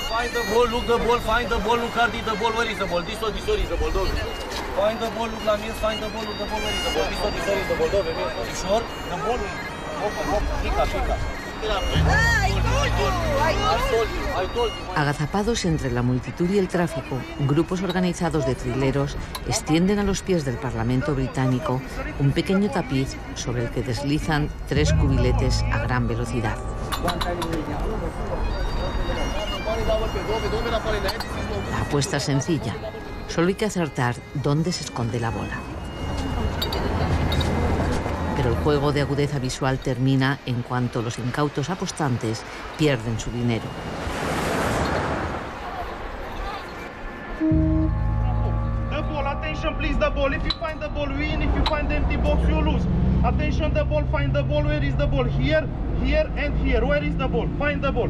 Find the ball, look the ball, find the ball, look hard the ball, where is the ball? This one is the ball, dog. Find the ball, look la mie, find the ball, look the ball, where is the ball? This one is the ball, dog. You sure? The ball, hop, pica. Agazapados entre la multitud y el tráfico, grupos organizados de trileros extienden a los pies del Parlamento británico un pequeño tapiz sobre el que deslizan 3 cubiletes a gran velocidad. La apuesta es sencilla, solo hay que acertar dónde se esconde la bola. Pero el juego de agudeza visual termina en cuanto los incautos apostantes pierden su dinero. The ball, attention please, the ball. If you find the ball, win. If you find the empty box, you lose. Attention, the ball, find the ball. Where is the ball? Here, here and here. Where is the ball? Find the ball.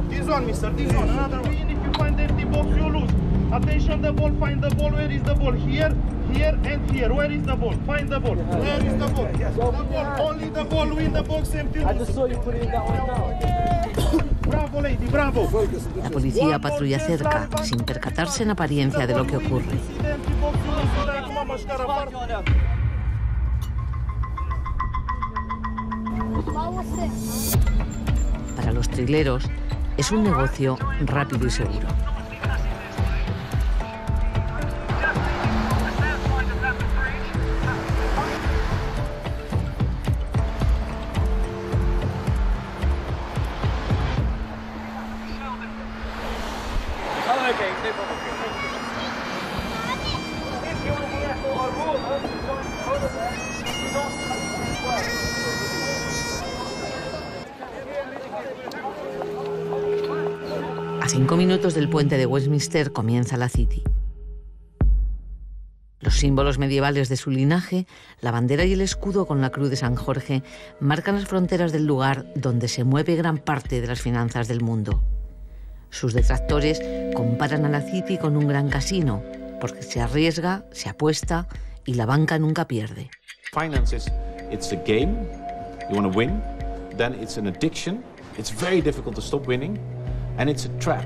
This one, mister, this one. Another win. If you find the empty box, you lose. Attention, the ball, find the ball. Where is the ball? Here, here and here. Where is the ball? Find the ball. Where is the ball? The ball, only the ball, win the box empty. I just saw you putting that one down. Bravo, lady, bravo. La policía patrulla cerca, sin percatarse en apariencia de lo que ocurre. Para los trileros, es un negocio rápido y seguro. A 5 minutos del puente de Westminster comienza la City. Los símbolos medievales de su linaje, la bandera y el escudo con la cruz de San Jorge, marcan las fronteras del lugar donde se mueve gran parte de las finanzas del mundo. Sus detractores comparan a la City con un gran casino, porque se arriesga, se apuesta y la banca nunca pierde. Finances, it's a game. You want to win, then it's an addiction. It's very difficult to stop winning, and it's a trap.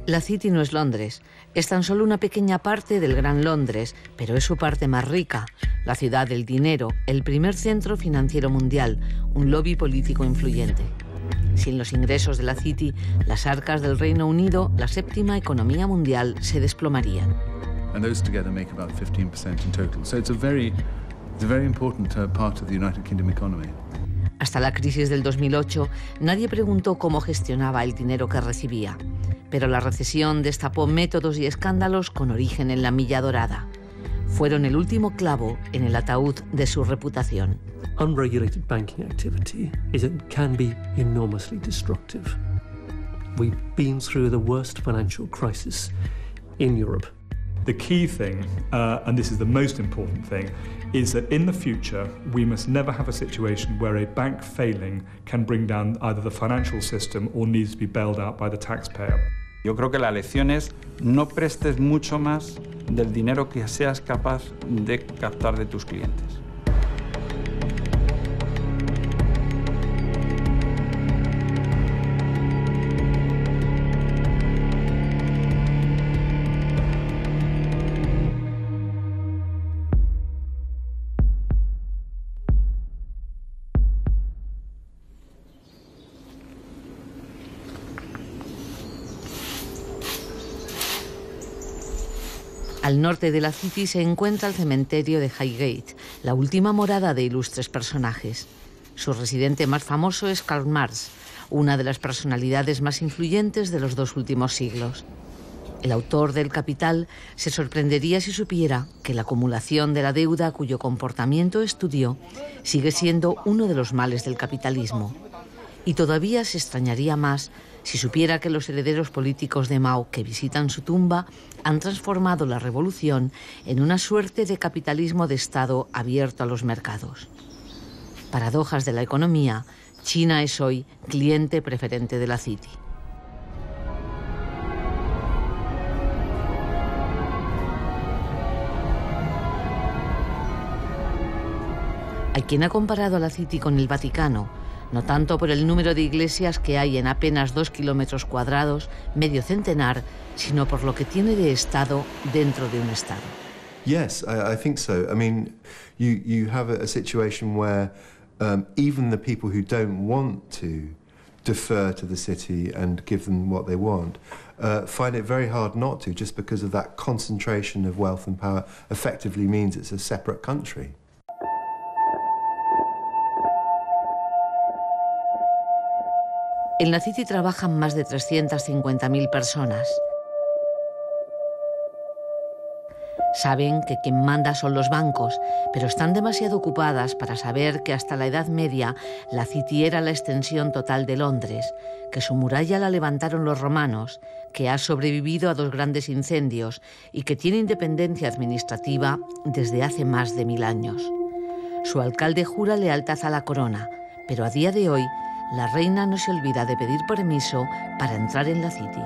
La City no es Londres, es tan solo una pequeña parte del Gran Londres, pero es su parte más rica, la ciudad del dinero, el primer centro financiero mundial, un lobby político influyente. Sin los ingresos de la City, las arcas del Reino Unido, la séptima economía mundial, se desplomarían. And those together make about 15% in total. So it's a very important part of the United Kingdom economy. Hasta la crisis del 2008, nadie preguntó cómo gestionaba el dinero que recibía. Pero la recesión destapó métodos y escándalos con origen en la Milla Dorada. Fueron el último clavo en el ataúd de su reputación. Unregulated banking activity can be enormously destructive. We've been through the worst financial crisis in Europe. The key thing, and this is the most important thing, is that in the future we must never have a situation where a bank failing can bring down either the financial system or needs to be bailed out by the taxpayer. Yo creo que la lección es no prestes mucho más del dinero que seas capaz de captar de tus clientes. Al norte de la City se encuentra el cementerio de Highgate, la última morada de ilustres personajes. Su residente más famoso es Karl Marx, una de las personalidades más influyentes de los 2 últimos siglos. El autor del Capital se sorprendería si supiera que la acumulación de la deuda cuyo comportamiento estudió sigue siendo uno de los males del capitalismo. Y todavía se extrañaría más si supiera que los herederos políticos de Mao que visitan su tumba han transformado la revolución en una suerte de capitalismo de Estado abierto a los mercados. Paradojas de la economía, China es hoy cliente preferente de la City. Hay quien ha comparado a la City con el Vaticano. No tanto por el número de iglesias que hay en apenas 2 kilómetros cuadrados, medio centenar, sino por lo que tiene de Estado dentro de un Estado. Yes, I think so. I mean, you have a situation where even the people who don't want to defer to the city and give them what they want find it very hard not to, just because of that concentration of wealth and power effectively means it's a separate country. En la City trabajan más de 350.000 personas. Saben que quien manda son los bancos, pero están demasiado ocupadas para saber que hasta la Edad Media la City era la extensión total de Londres, que su muralla la levantaron los romanos, que ha sobrevivido a 2 grandes incendios y que tiene independencia administrativa desde hace más de 1000 años. Su alcalde jura lealtad a la corona, pero a día de hoy la reina no se olvida de pedir permiso para entrar en la City.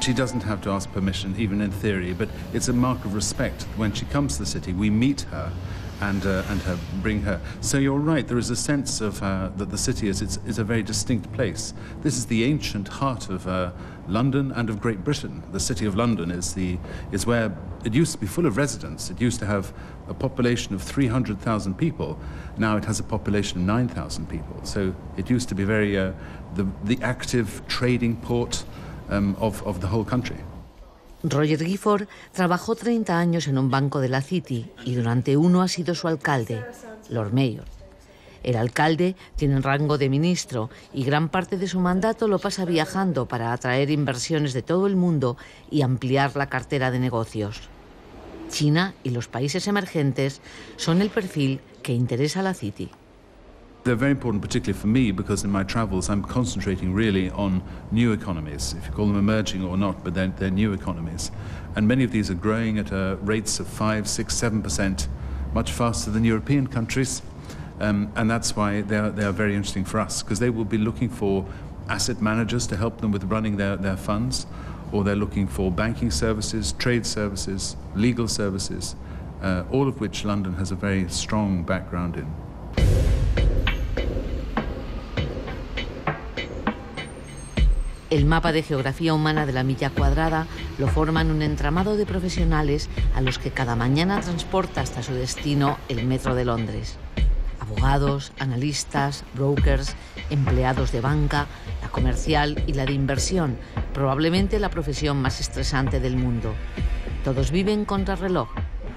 She doesn't have to ask permission, even in theory, but it's a mark of respect. When she comes to the city, we meet her and bring her. So you're right, there is a sense of that the city is a very distinct place. This is the ancient heart of London and of Great Britain. The city of London is where it used to be full of residents. It used to have a population of 300,000 people. Now it has a population of 9,000 people. So it used to be very the active trading port of the whole country. Roger Gifford trabajó 30 años en un banco de la City y durante uno ha sido su alcalde, Lord Mayor. El alcalde tiene rango de ministro y gran parte de su mandato lo pasa viajando para atraer inversiones de todo el mundo y ampliar la cartera de negocios. China y los países emergentes son el perfil que interesa a la City. They're very important, particularly for me, because in my travels I'm concentrating really on new economies, if you call them emerging or not, but they're new economies. And many of these are growing at rates of 5%, 6%, 7%, much faster than European countries. And that's why they are very interesting for us, because they will be looking for asset managers to help them with running their funds, or they're looking for banking services, trade services, legal services, all of which London has a very strong background in. El mapa de geografía humana de la milla cuadrada lo forman un entramado de profesionales a los que cada mañana transporta hasta su destino el metro de Londres. Abogados, analistas, brokers, empleados de banca, la comercial y la de inversión, probablemente la profesión más estresante del mundo. Todos viven contrarreloj,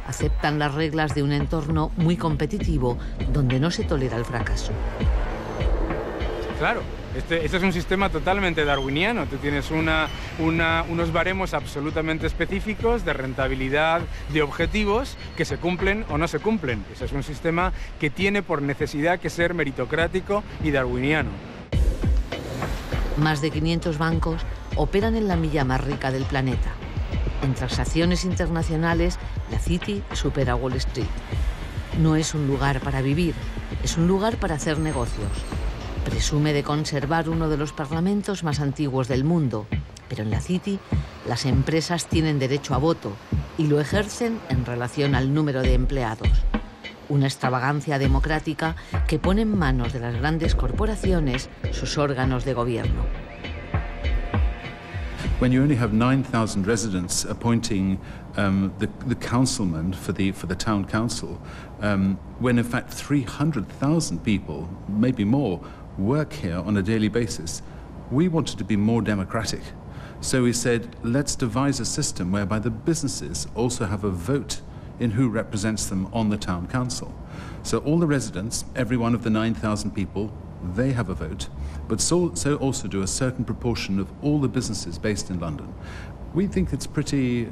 aceptan las reglas de un entorno muy competitivo donde no se tolera el fracaso. Claro. Este es un sistema totalmente darwiniano. Tú tienes unos baremos absolutamente específicos de rentabilidad, de objetivos que se cumplen o no se cumplen. Ese es un sistema que tiene por necesidad que ser meritocrático y darwiniano. Más de 500 bancos operan en la milla más rica del planeta. En transacciones internacionales, la City supera Wall Street. No es un lugar para vivir, es un lugar para hacer negocios. Presume de conservar uno de los parlamentos más antiguos del mundo, pero en la City las empresas tienen derecho a voto y lo ejercen en relación al número de empleados. Una extravagancia democrática que pone en manos de las grandes corporaciones sus órganos de gobierno. When you only have 9,000 residents appointing the councilman for the town council, when in fact 300,000 people, maybe more, work here on a daily basis, we wanted to be more democratic. So we said, let's devise a system whereby the businesses also have a vote in who represents them on the town council. So all the residents, every one of the 9,000 people, they have a vote, but so also do a certain proportion of all the businesses based in London. We think it's pretty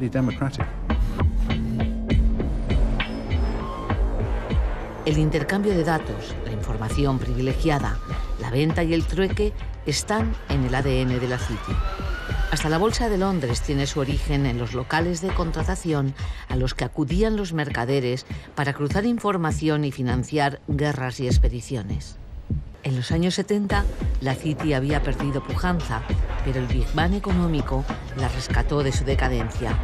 democratic. El intercambio de datos, la información privilegiada, la venta y el trueque están en el ADN de la City. Hasta la Bolsa de Londres tiene su origen en los locales de contratación a los que acudían los mercaderes para cruzar información y financiar guerras y expediciones. En los años 70, la City había perdido pujanza, pero el Big Bang económico la rescató de su decadencia.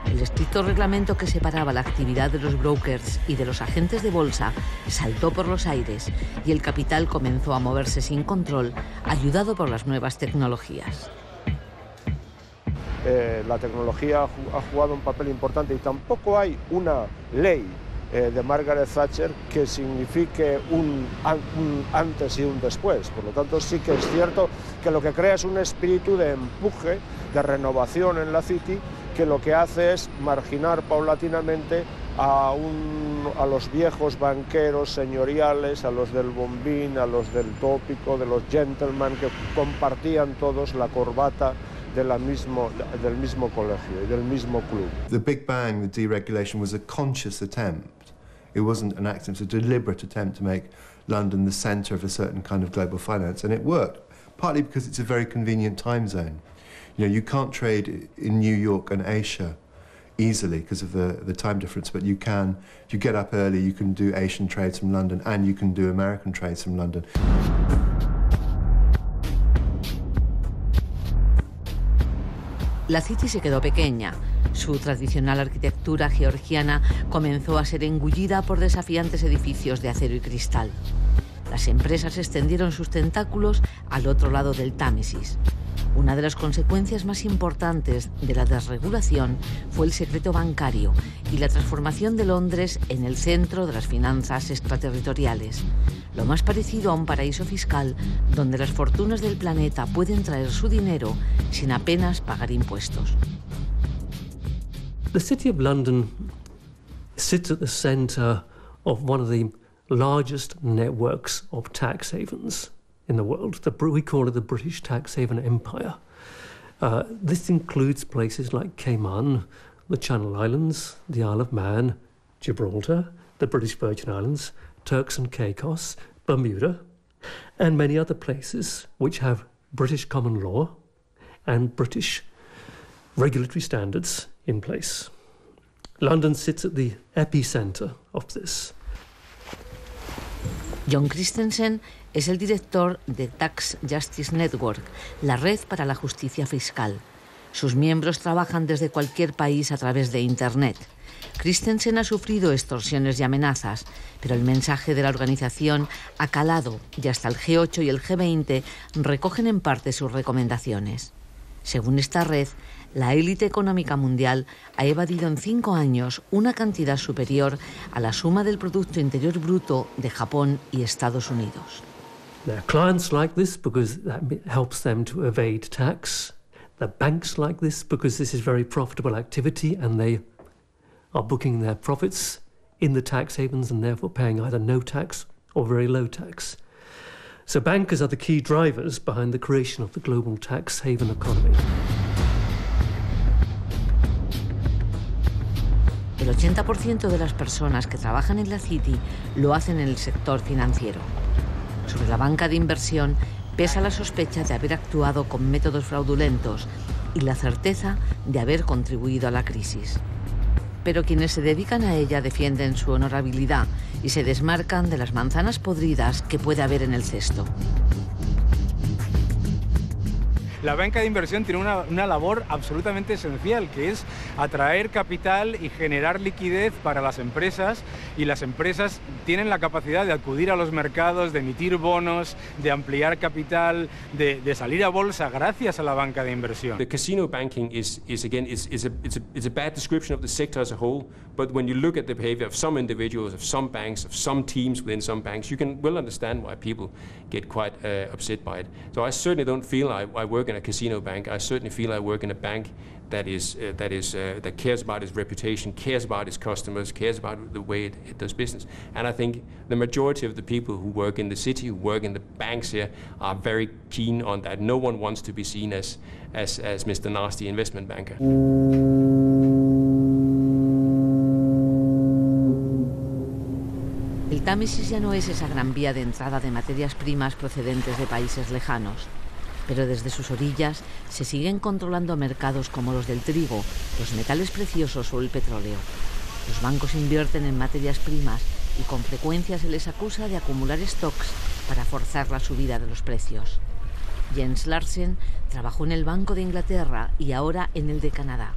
El estricto reglamento que separaba la actividad de los brokers y de los agentes de bolsa saltó por los aires y el capital comenzó a moverse sin control, ayudado por las nuevas tecnologías. La tecnología ha jugado un papel importante y tampoco hay una ley de Margaret Thatcher que signifique un antes y un después. Por lo tanto, sí que es cierto que lo que crea es un espíritu de empuje, de renovación en la City, que lo que hace es marginar paulatinamente a los viejos banqueros señoriales, a los del bombín, a los del tópico, de los gentlemen, que compartían todos la corbata del mismo colegio y del mismo club. The Big Bang, the deregulation, was a conscious attempt. It wasn't an accident, it was a deliberate attempt to make London the centre of a certain kind of global finance, and it worked, partly because it's a very convenient time zone. You know, you can't trade in New York and Asia easily because of the time difference, but you can, if you get up early, you can do Asian trades from London and you can do American trades from London. La City se quedó pequeña. Su tradicional arquitectura georgiana comenzó a ser engullida por desafiantes edificios de acero y cristal. Las empresas extendieron sus tentáculos al otro lado del Támesis. Una de las consecuencias más importantes de la desregulación fue el secreto bancario y la transformación de Londres en el centro de las finanzas extraterritoriales, lo más parecido a un paraíso fiscal donde las fortunas del planeta pueden traer su dinero sin apenas pagar impuestos. The City of London sits at the centre of one of the largest networks of tax havens in the world. We call it the British Tax Haven Empire. This includes places like Cayman, the Channel Islands, the Isle of Man, Gibraltar, the British Virgin Islands, Turks and Caicos, Bermuda, and many other places which have British common law and British regulatory standards in place. London sits at the epicenter of this. John Christensen es el director de Tax Justice Network, la red para la justicia fiscal. Sus miembros trabajan desde cualquier país a través de Internet. Christensen ha sufrido extorsiones y amenazas, pero el mensaje de la organización ha calado y hasta el G8 y el G20 recogen en parte sus recomendaciones. Según esta red, la élite económica mundial ha evadido en 5 años una cantidad superior a la suma del Producto Interior Bruto de Japón y Estados Unidos. Their clients like this because that helps them to evade tax. The banks like this because this is very profitable activity and they are booking their profits in the tax havens and therefore paying either no tax or very low tax. So bankers are the key drivers behind the creation of the global tax haven economy. El 80% de las personas que trabajan en la City lo hacen en el sector financiero. Sobre la banca de inversión pesa la sospecha de haber actuado con métodos fraudulentos y la certeza de haber contribuido a la crisis. Pero quienes se dedican a ella defienden su honorabilidad y se desmarcan de las manzanas podridas que puede haber en el cesto. La banca de inversión tiene una labor absolutamente esencial, que es atraer capital y generar liquidez para las empresas, y las empresas tienen la capacidad de acudir a los mercados, de emitir bonos, de ampliar capital, de salir a bolsa gracias a la banca de inversión. The casino banking is a bad description of the sector as a whole, but when you look at the behavior of some individuals, of some banks, of some teams within some banks, you can well understand why people get quite upset by it. So I certainly don't feel I work in a casino bank. I certainly feel I work in a bank that cares about its reputation, cares about its customers, cares about the way it does business. And I think the majority of the people who work in the city, who work in the banks here, are very keen on that. No one wants to be seen as Mr. Nasty investment banker. El Támesis ya no es esa gran vía de entrada de materias primas procedentes de países lejanos, pero desde sus orillas se siguen controlando mercados como los del trigo, los metales preciosos o el petróleo. Los bancos invierten en materias primas y con frecuencia se les acusa de acumular stocks para forzar la subida de los precios. Jens Larsen trabajó en el Banco de Inglaterra y ahora en el de Canadá.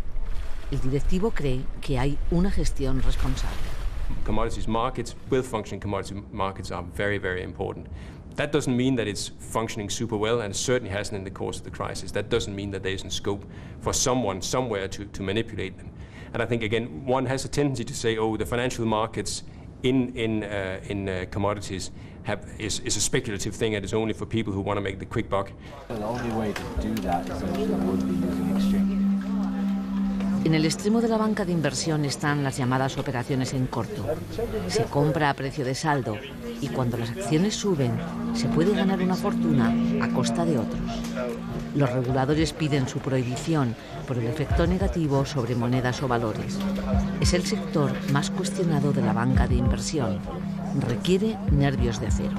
El directivo cree que hay una gestión responsable. Commodities markets, well-functioning commodity markets are very, very important. That doesn't mean that it's functioning super well, and it certainly hasn't in the course of the crisis. That doesn't mean that there isn't scope for someone somewhere to manipulate them. And I think, again, one has a tendency to say, oh, the financial markets in commodities is a speculative thing and it's only for people who want to make the quick buck. The only way to do that essentially would be using exchange. En el extremo de la banca de inversión están las llamadas operaciones en corto. Se compra a precio de saldo y cuando las acciones suben se puede ganar una fortuna a costa de otros. Los reguladores piden su prohibición por el efecto negativo sobre monedas o valores. Es el sector más cuestionado de la banca de inversión. Requiere nervios de acero.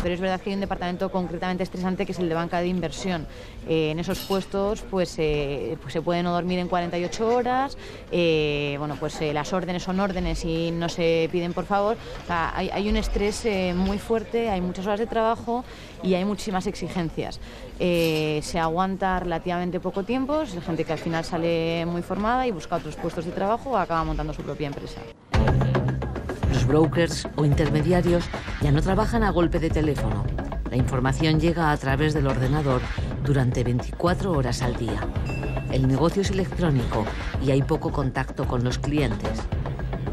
Pero es verdad que hay un departamento concretamente estresante que es el de banca de inversión. En esos puestos pues se puede no dormir en 48 horas, las órdenes son órdenes y no se piden por favor. O sea, hay un estrés muy fuerte, hay muchas horas de trabajo y hay muchísimas exigencias. Se aguanta relativamente poco tiempo, es gente que al final sale muy formada y busca otros puestos de trabajo o acaba montando su propia empresa. Los brokers o intermediarios ya no trabajan a golpe de teléfono. La información llega a través del ordenador durante 24 horas al día. El negocio es electrónico y hay poco contacto con los clientes.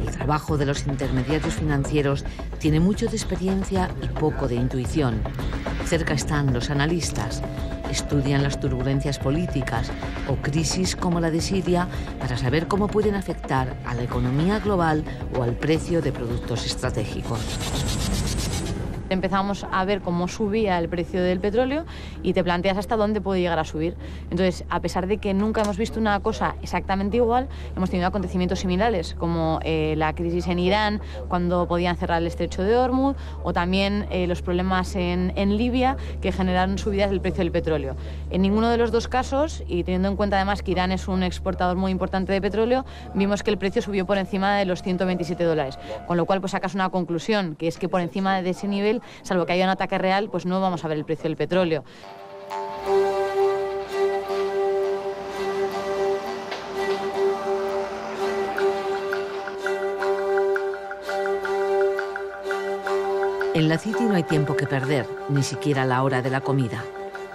El trabajo de los intermediarios financieros tiene mucho de experiencia y poco de intuición. Cerca están los analistas. Estudian las turbulencias políticas o crisis como la de Siria para saber cómo pueden afectar a la economía global o al precio de productos estratégicos. Empezamos a ver cómo subía el precio del petróleo y te planteas hasta dónde puede llegar a subir. Entonces, a pesar de que nunca hemos visto una cosa exactamente igual, hemos tenido acontecimientos similares, como la crisis en Irán, cuando podían cerrar el estrecho de Hormuz, o también los problemas en Libia, que generaron subidas del precio del petróleo. En ninguno de los dos casos, y teniendo en cuenta además que Irán es un exportador muy importante de petróleo, vimos que el precio subió por encima de los $127. Con lo cual, pues sacas una conclusión, que es que por encima de ese nivel, salvo que haya un ataque real, pues no vamos a ver el precio del petróleo. En la City no hay tiempo que perder, ni siquiera la hora de la comida.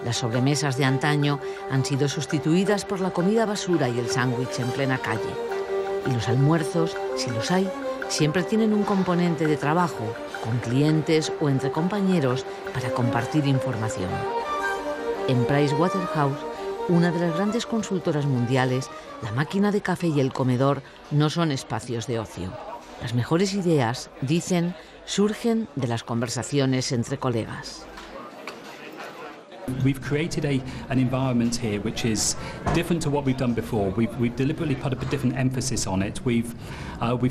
Las sobremesas de antaño han sido sustituidas por la comida basura y el sándwich en plena calle. Y los almuerzos, si los hay, siempre tienen un componente de trabajo, con clientes o entre compañeros para compartir información. En Pricewaterhouse, una de las grandes consultoras mundiales, la máquina de café y el comedor no son espacios de ocio. Las mejores ideas, dicen, surgen de las conversaciones entre colegas. We've created an environment here which is different to what we've done before. We've deliberately put a different emphasis on it. We've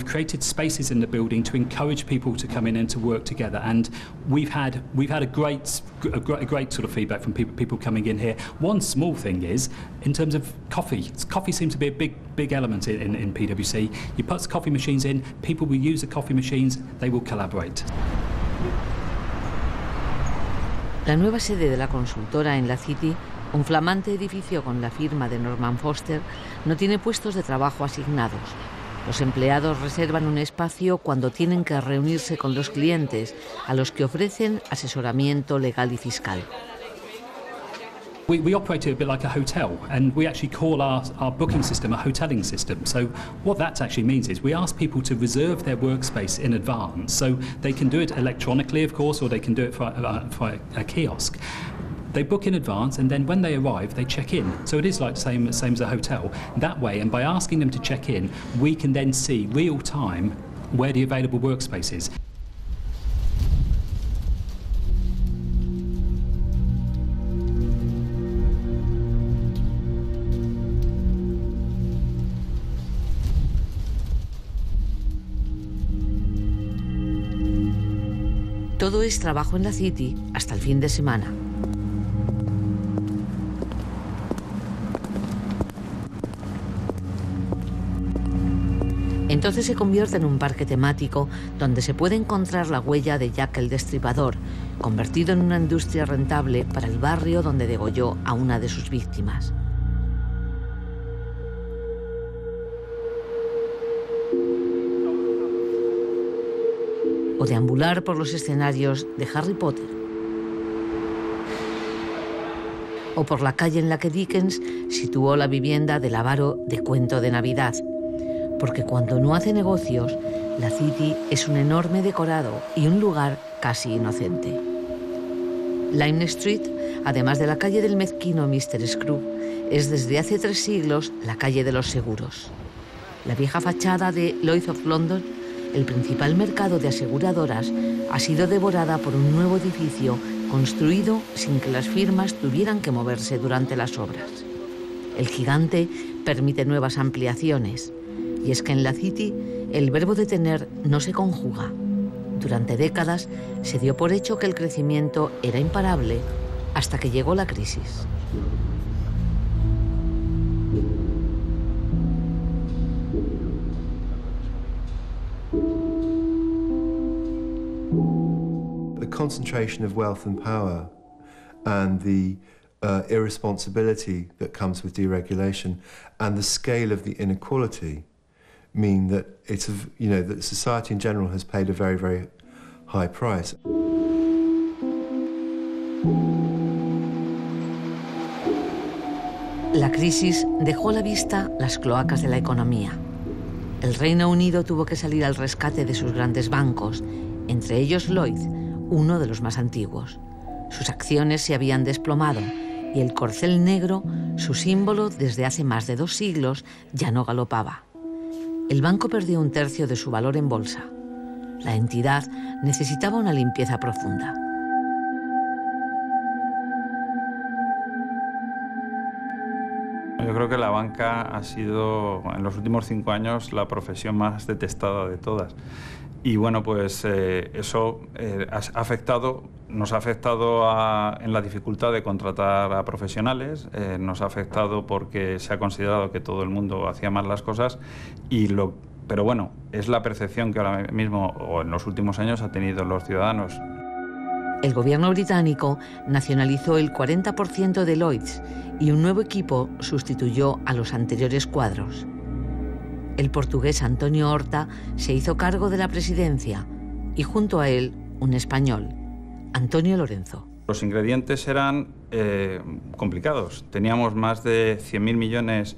created spaces in the building to encourage people to come in and to work together. And we've had a great sort of feedback from people coming in here. One small thing is in terms of coffee. Coffee seems to be a big element in PwC. You put coffee machines in, people will use the coffee machines, they will collaborate. La nueva sede de la consultora en la City, un flamante edificio con la firma de Norman Foster, no tiene puestos de trabajo asignados. Los empleados reservan un espacio cuando tienen que reunirse con los clientes, a los que ofrecen asesoramiento legal y fiscal. We operate a bit like a hotel, and we actually call our booking system a hoteling system. So what that actually means is we ask people to reserve their workspace in advance, so they can do it electronically, of course, or they can do it for a kiosk. They book in advance, and then when they arrive, they check in. So it is like the same as a hotel. That way, and by asking them to check in, we can then see real time where the available workspace is. Todo es trabajo en la City hasta el fin de semana. Entonces se convierte en un parque temático donde se puede encontrar la huella de Jack el Destripador, convertido en una industria rentable para el barrio donde degolló a una de sus víctimas. o deambular por los escenarios de Harry Potter, o por la calle en la que Dickens situó la vivienda del avaro de Cuento de Navidad, porque cuando no hace negocios, la City es un enorme decorado y un lugar casi inocente. Lime Street, además de la calle del mezquino Mr. Scrooge, es desde hace 3 siglos la calle de los seguros. La vieja fachada de Lloyd's of London, el principal mercado de aseguradoras, ha sido devorada por un nuevo edificio construido sin que las firmas tuvieran que moverse durante las obras. El gigante permite nuevas ampliaciones, y es que en la City el verbo de tener no se conjuga. Durante décadas se dio por hecho que el crecimiento era imparable hasta que llegó la crisis. The concentration of wealth and power and the irresponsibility that comes with deregulation and the scale of the inequality mean that it's that society in general has paid a very, very high price. La crisis dejó a la vista las cloacas de la economía. El Reino Unido tuvo que salir al rescate de sus grandes bancos, entre ellos Lloyds, uno de los más antiguos. Sus acciones se habían desplomado y el corcel negro, su símbolo desde hace más de 2 siglos, ya no galopaba. El banco perdió 1/3 de su valor en bolsa. La entidad necesitaba una limpieza profunda. Yo creo que la banca ha sido, en los últimos 5 años, la profesión más detestada de todas. Y bueno, pues eso nos ha afectado en la dificultad de contratar a profesionales, nos ha afectado porque se ha considerado que todo el mundo hacía mal las cosas, pero bueno, es la percepción que ahora mismo o en los últimos años ha tenido los ciudadanos. El gobierno británico nacionalizó el 40% de Lloyds y un nuevo equipo sustituyó a los anteriores cuadros. El portugués Antonio Horta se hizo cargo de la presidencia y junto a él un español, Antonio Lorenzo. Los ingredientes eran complicados. Teníamos más de 100.000 millones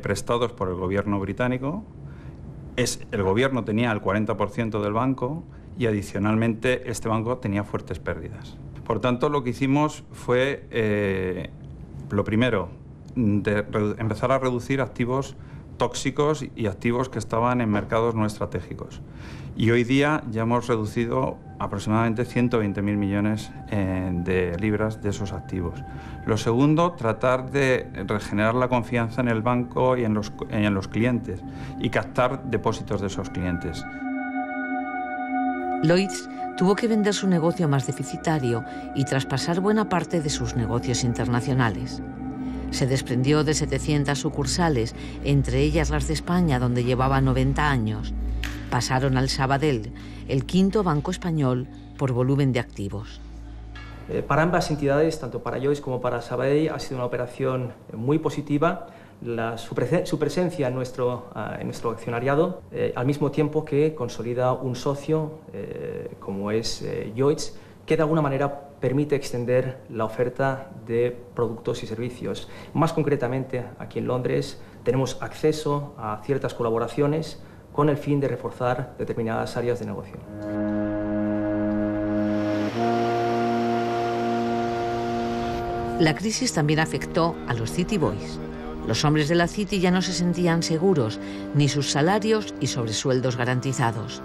prestados por el gobierno británico. El gobierno tenía el 40% del banco y adicionalmente este banco tenía fuertes pérdidas. Por tanto, lo que hicimos fue, lo primero, empezar a reducir activos tóxicos y activos que estaban en mercados no estratégicos. Y hoy día ya hemos reducido aproximadamente 120.000 millones de libras de esos activos. Lo segundo, tratar de regenerar la confianza en el banco y en los clientes y captar depósitos de esos clientes. Lloyds tuvo que vender su negocio más deficitario y traspasar buena parte de sus negocios internacionales. Se desprendió de 700 sucursales, entre ellas las de España, donde llevaba 90 años. Pasaron al Sabadell, el 5º banco español por volumen de activos. Para ambas entidades, tanto para Lloyds como para Sabadell, ha sido una operación muy positiva. Su presencia en nuestro accionariado, al mismo tiempo que consolida un socio como es Lloyds, que de alguna manera permite extender la oferta de productos y servicios. Más concretamente, aquí en Londres tenemos acceso a ciertas colaboraciones con el fin de reforzar determinadas áreas de negocio. La crisis también afectó a los City Boys. Los hombres de la City ya no se sentían seguros, ni sus salarios y sobresueldos garantizados.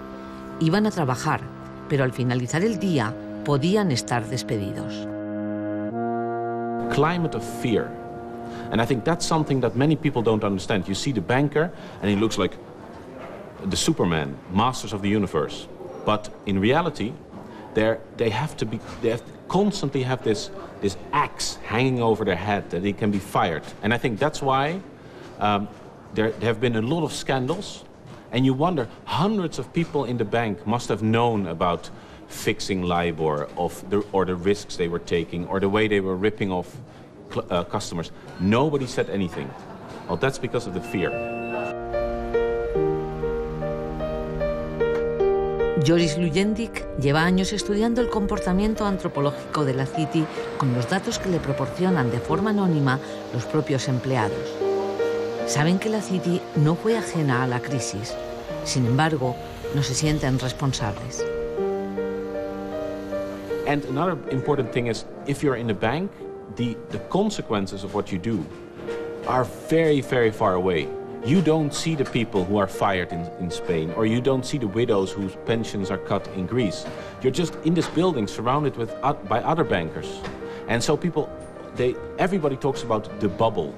Iban a trabajar, pero al finalizar el día podían estar despedidos. Climate of fear. And I think that's something that many people don't understand. You see the banker and he looks like the Superman, masters of the universe. But in reality, they have to constantly have this axe hanging over their head that they can be fired. And I think that's why there have been a lot of scandals. And you wonder, hundreds of people in the bank must have known about fixing LIBOR or the risks they were taking or the way they were ripping off customers. Nobody said anything. Well, that's because of the fear. Joris Luyendik lleva años estudiando el comportamiento antropológico de la City con los datos que le proporcionan de forma anónima los propios empleados. Saben que la City no fue ajena a la crisis. Sin embargo, no se sienten responsables. And another important thing is, if you're in a bank, the consequences of what you do are very, very far away. You don't see the people who are fired in Spain, or you don't see the widows whose pensions are cut in Greece. You're just in this building surrounded by other bankers. And so everybody talks about the bubble.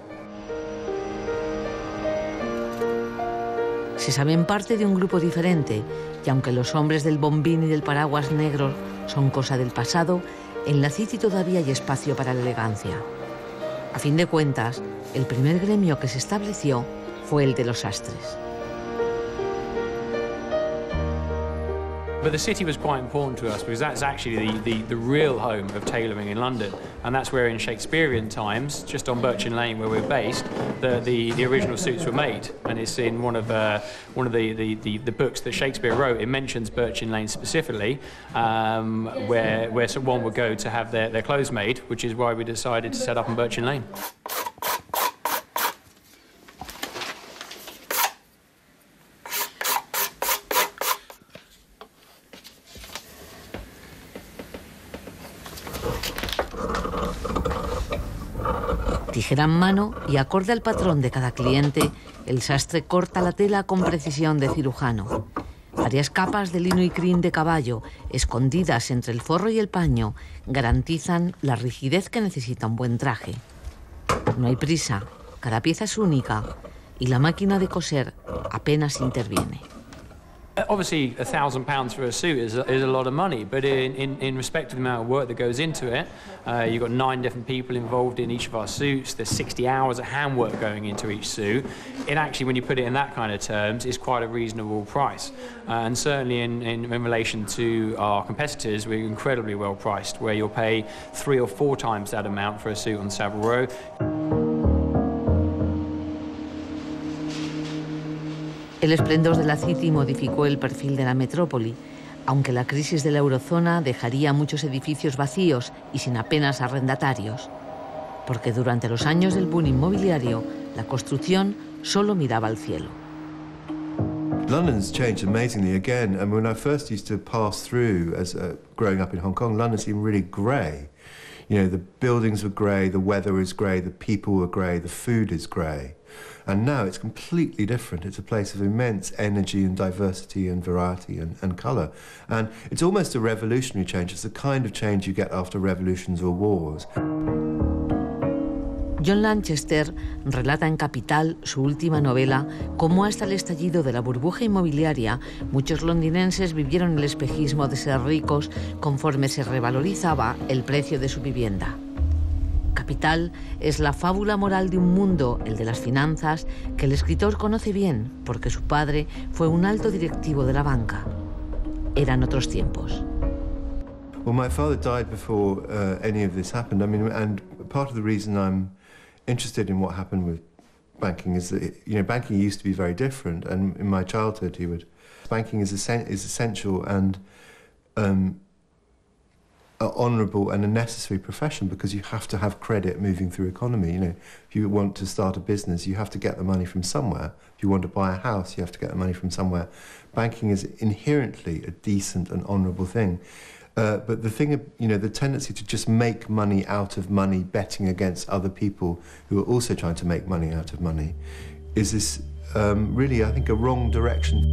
Se saben parte de un grupo diferente, y aunque los hombres del bombín y del paraguas negro son cosa del pasado, en la City todavía hay espacio para la elegancia. A fin de cuentas, el primer gremio que se estableció fue el de los sastres. But the city was quite important to us because that's actually the real home of tailoring in London, and that's where in Shakespearean times, just on Birchin Lane where we're based, the original suits were made. And it's in one of the books that Shakespeare wrote. It mentions Birchin Lane specifically, where one would go to have their clothes made, which is why we decided to set up in Birchin Lane. Tijera en mano y acorde al patrón de cada cliente, el sastre corta la tela con precisión de cirujano. Varias capas de lino y crin de caballo, escondidas entre el forro y el paño, garantizan la rigidez que necesita un buen traje. No hay prisa, cada pieza es única y la máquina de coser apenas interviene. Obviously, £1,000 for a suit is a lot of money, but in respect to the amount of work that goes into it, you've got 9 different people involved in each of our suits. There's 60 hours of handwork going into each suit. It actually, when you put it in that kind of terms, is quite a reasonable price. And certainly in relation to our competitors, we're incredibly well priced, where you'll pay 3 or 4 times that amount for a suit on Savile Row. El esplendor de la City modificó el perfil de la metrópoli, aunque la crisis de la eurozona dejaría muchos edificios vacíos y sin apenas arrendatarios, porque durante los años del boom inmobiliario, la construcción solo miraba al cielo. London's changed amazingly again. I mean, when I first used to pass through as growing up in Hong Kong, London seemed really grey. You know, the buildings were grey, the weather is grey, the people were grey, the food is grey. And now it's completely different. It's a place of immense energy and diversity and variety and colour. And it's almost a revolutionary change. It's the kind of change you get after revolutions or wars. John Lanchester relata en Capital, su última novela, cómo hasta el estallido de la burbuja inmobiliaria muchos londinenses vivieron el espejismo de ser ricos conforme se revalorizaba el precio de su vivienda. Capital es la fábula moral de un mundo, el de las finanzas, que el escritor conoce bien porque su padre fue un alto directivo de la banca. Eran otros tiempos. Well, my father died before any of this happened. I mean, and part of the reason I'm interested in what happened with banking is that, you know, banking used to be very different. And in my childhood, banking is essential and honourable and a necessary profession because you have to have credit moving through economy. You know, if you want to start a business, you have to get the money from somewhere. If you want to buy a house, you have to get the money from somewhere. Banking is inherently a decent and honourable thing. But the thing, you know, the tendency to just make money out of money, betting against other people who are also trying to make money out of money, is this really, I think, a wrong direction.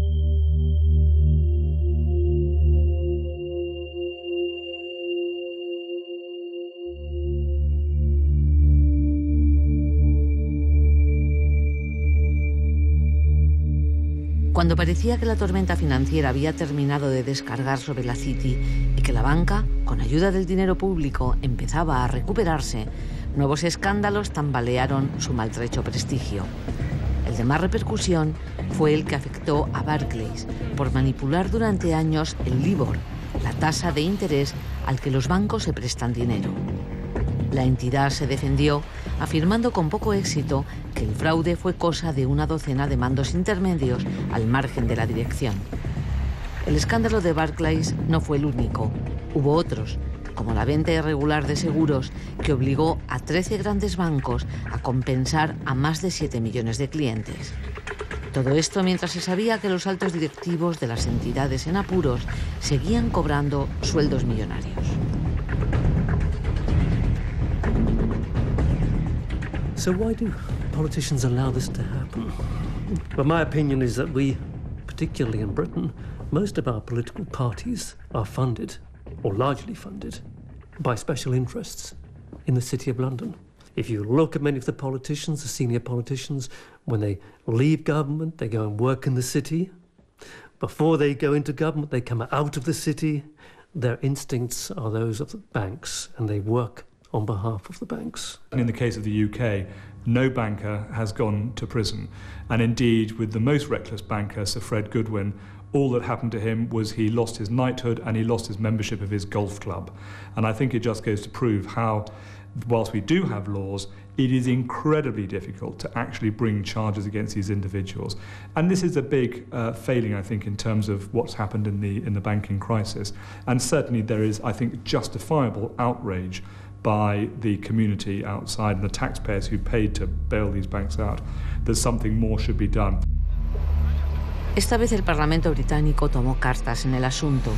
Cuando parecía que la tormenta financiera había terminado de descargar sobre la City y que la banca, con ayuda del dinero público, empezaba a recuperarse, nuevos escándalos tambalearon su maltrecho prestigio. El de más repercusión fue el que afectó a Barclays por manipular durante años el LIBOR, la tasa de interés al que los bancos se prestan dinero. La entidad se defendió, afirmando con poco éxito que el fraude fue cosa de una docena de mandos intermedios al margen de la dirección. El escándalo de Barclays no fue el único. Hubo otros, como la venta irregular de seguros que obligó a 13 grandes bancos a compensar a más de 7 millones de clientes. Todo esto mientras se sabía que los altos directivos de las entidades en apuros seguían cobrando sueldos millonarios. So why do politicians allow this to happen? Well, my opinion is that we, particularly in Britain, most of our political parties are funded, or largely funded, by special interests in the City of London. If you look at many of the politicians, the senior politicians, when they leave government, they go and work in the city. Before they go into government, they come out of the city. Their instincts are those of the banks, and they work on behalf of the banks. And in the case of the UK, no banker has gone to prison. And indeed, with the most reckless banker, Sir Fred Goodwin, all that happened to him was he lost his knighthood and he lost his membership of his golf club. And I think it just goes to prove how, whilst we do have laws, it is incredibly difficult to actually bring charges against these individuals. And this is a big failing, I think, in terms of what's happened in the banking crisis. And certainly there is, I think, justifiable outrage by the community outside and the taxpayers who paid to bail these banks out, that something more should be done. Esta vez el Parlamento británico tomó cartas en el asunto.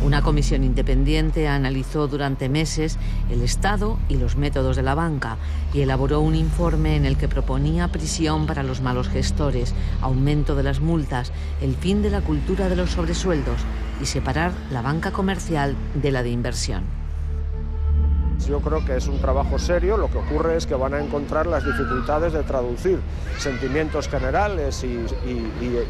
Una comisión independiente analizó durante meses el estado y los métodos de la banca y elaboró un informe en el que proponía prisión para los malos gestores, aumento de las multas, el fin de la cultura de los sobresueldos y separar la banca comercial de la de inversión. Yo creo que es un trabajo serio. Lo que ocurre es que van a encontrar las dificultades de traducir sentimientos generales y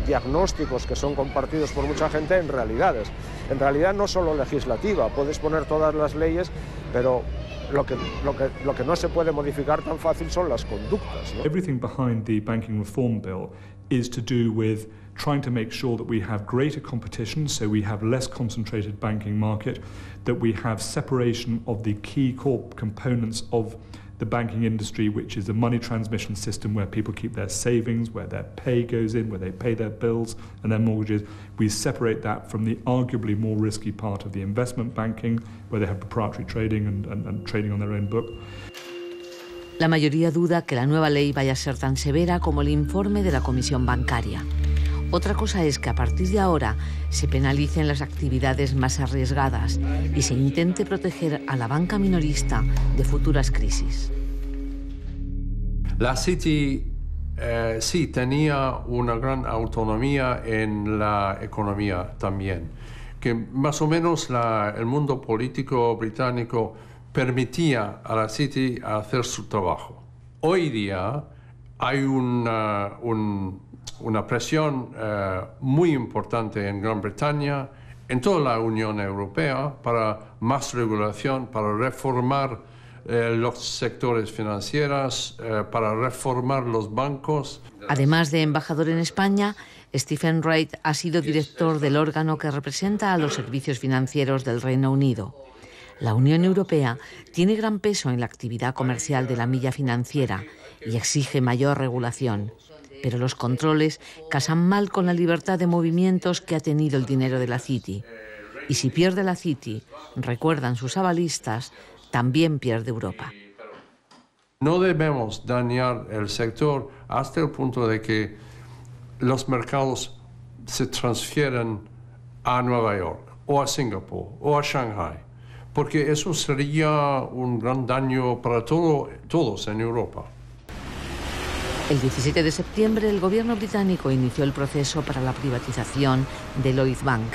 diagnósticos que son compartidos por mucha gente en realidades. En realidad no solo legislativa, puedes poner todas las leyes, pero lo que no se puede modificar tan fácil son las conductas, ¿no? Everything behind the banking reform bill is to do with trying to make sure that we have greater competition, so we have less concentrated banking market, that we have separation of the key core components of the banking industry, which is the money transmission system where people keep their savings, where their pay goes in, where they pay their bills and their mortgages. We separate that from the arguably more risky part of the investment banking, where they have proprietary trading and trading on their own book. La mayoría duda que la nueva ley vaya a ser tan severa como el informe de la Comisión Bancaria. Otra cosa es que a partir de ahora se penalicen las actividades más arriesgadas y se intente proteger a la banca minorista de futuras crisis. La City sí tenía una gran autonomía en la economía también, que más o menos el mundo político británico permitía a la City hacer su trabajo. Hoy día hay una presión muy importante en Gran Bretaña, en toda la Unión Europea, para más regulación, para reformar los sectores financieros, para reformar los bancos. Además de embajador en España, Stephen Wright ha sido director del órgano que representa a los servicios financieros del Reino Unido. La Unión Europea tiene gran peso en la actividad comercial de la milla financiera y exige mayor regulación. Pero los controles casan mal con la libertad de movimientos que ha tenido el dinero de la City. Y si pierde la City, recuerdan sus avalistas, también pierde Europa. No debemos dañar el sector hasta el punto de que los mercados se transfieren a Nueva York, o a Singapur, o a Shanghai, porque eso sería un gran daño para todos en Europa. El 17 de septiembre, el gobierno británico inició el proceso para la privatización de Lloyds Bank.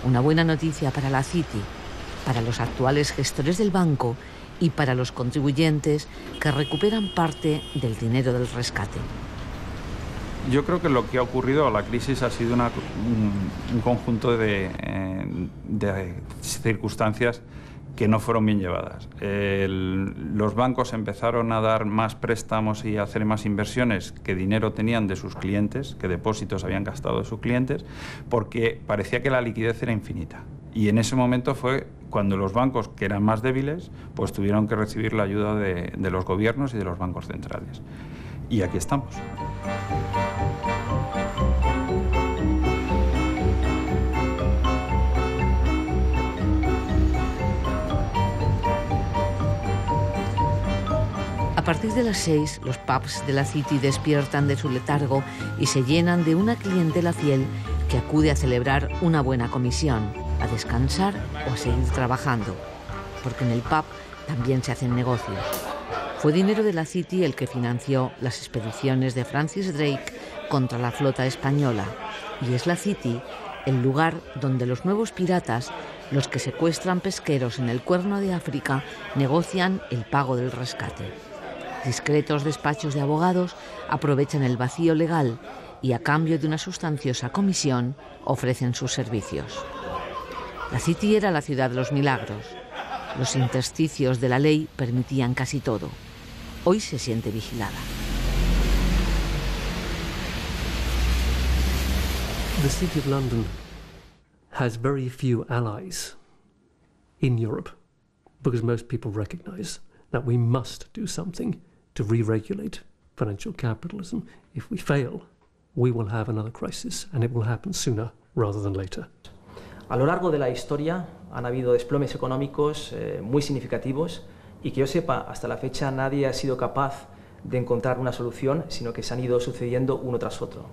Una buena noticia para la City, para los actuales gestores del banco y para los contribuyentes que recuperan parte del dinero del rescate. Yo creo que lo que ha ocurrido a la crisis ha sido un conjunto de circunstancias que no fueron bien llevadas. Los bancos empezaron a dar más préstamos y a hacer más inversiones que dinero tenían de sus clientes, que depósitos habían gastado de sus clientes, porque parecía que la liquidez era infinita. Y en ese momento fue cuando los bancos, que eran más débiles, pues tuvieron que recibir la ayuda de los gobiernos y de los bancos centrales. Y aquí estamos. A partir de las 6, los pubs de la City despiertan de su letargo y se llenan de una clientela fiel que acude a celebrar una buena comisión, a descansar o a seguir trabajando, porque en el pub también se hacen negocios. Fue dinero de la City el que financió las expediciones de Francis Drake contra la flota española, y es la City el lugar donde los nuevos piratas, los que secuestran pesqueros en el Cuerno de África, negocian el pago del rescate. Discretos despachos de abogados aprovechan el vacío legal y a cambio de una sustanciosa comisión ofrecen sus servicios. La City era la ciudad de los milagros. Los intersticios de la ley permitían casi todo. Hoy se siente vigilada. The City of London has very few allies in Europe because most people recognize that we must do something to re-regulate financial capitalism. If we fail, we will have another crisis, and it will happen sooner rather than later. A lo largo de la historia han habido desplomes económicos muy significativos y que yo sepa, hasta la fecha nadie ha sido capaz de encontrar una solución, sino que se han ido sucediendo uno tras otro.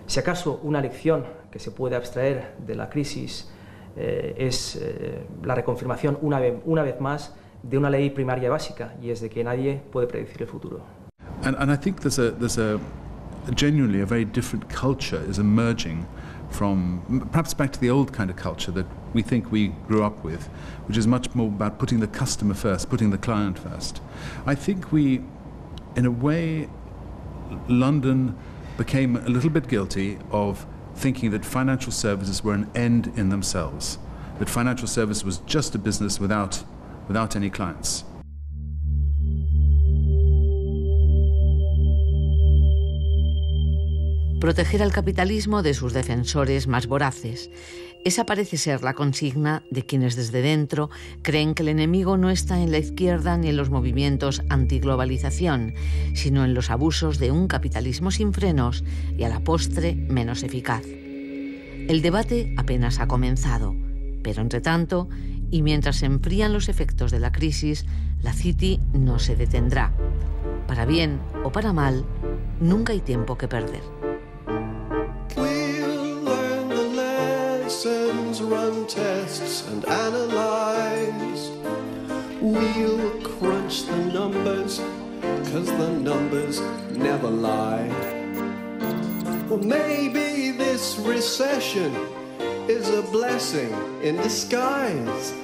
Si acaso una lección que se puede abstraer de la crisis es la reconfirmación una vez más de una ley primaria básica, y es de que nadie puede predecir el futuro. And I think there's a genuinely a very different culture is emerging from perhaps back to the old kind of culture that we think we grew up with, which is much more about putting the customer first, putting the client first. I think we, in a way, London became a little bit guilty of thinking that financial services were an end in themselves, that financial service was just a business without any clients. Proteger al capitalismo de sus defensores más voraces. Esa parece ser la consigna de quienes desde dentro creen que el enemigo no está en la izquierda ni en los movimientos antiglobalización, sino en los abusos de un capitalismo sin frenos y a la postre menos eficaz. El debate apenas ha comenzado, pero entre tanto, y mientras se enfrían los efectos de la crisis, la City no se detendrá. Para bien o para mal, nunca hay tiempo que perder. Run tests and analyze. We'll crunch the numbers, 'cause the numbers never lie. Well, maybe this recession is a blessing in disguise.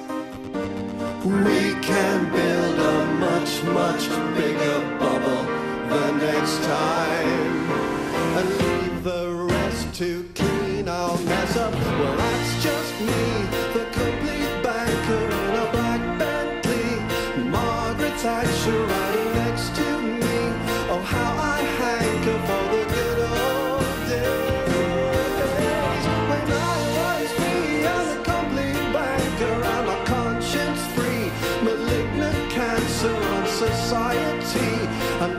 We can build a much, much bigger bubble the next time and leave the rest to clean our mess up. Well, that's just me, the complete banker in a black Bentley. Margaret Thatcher riding next to me. Oh, how I hanker for the good old days when I was free and a complete banker and a conscience free. Malignant cancer on society and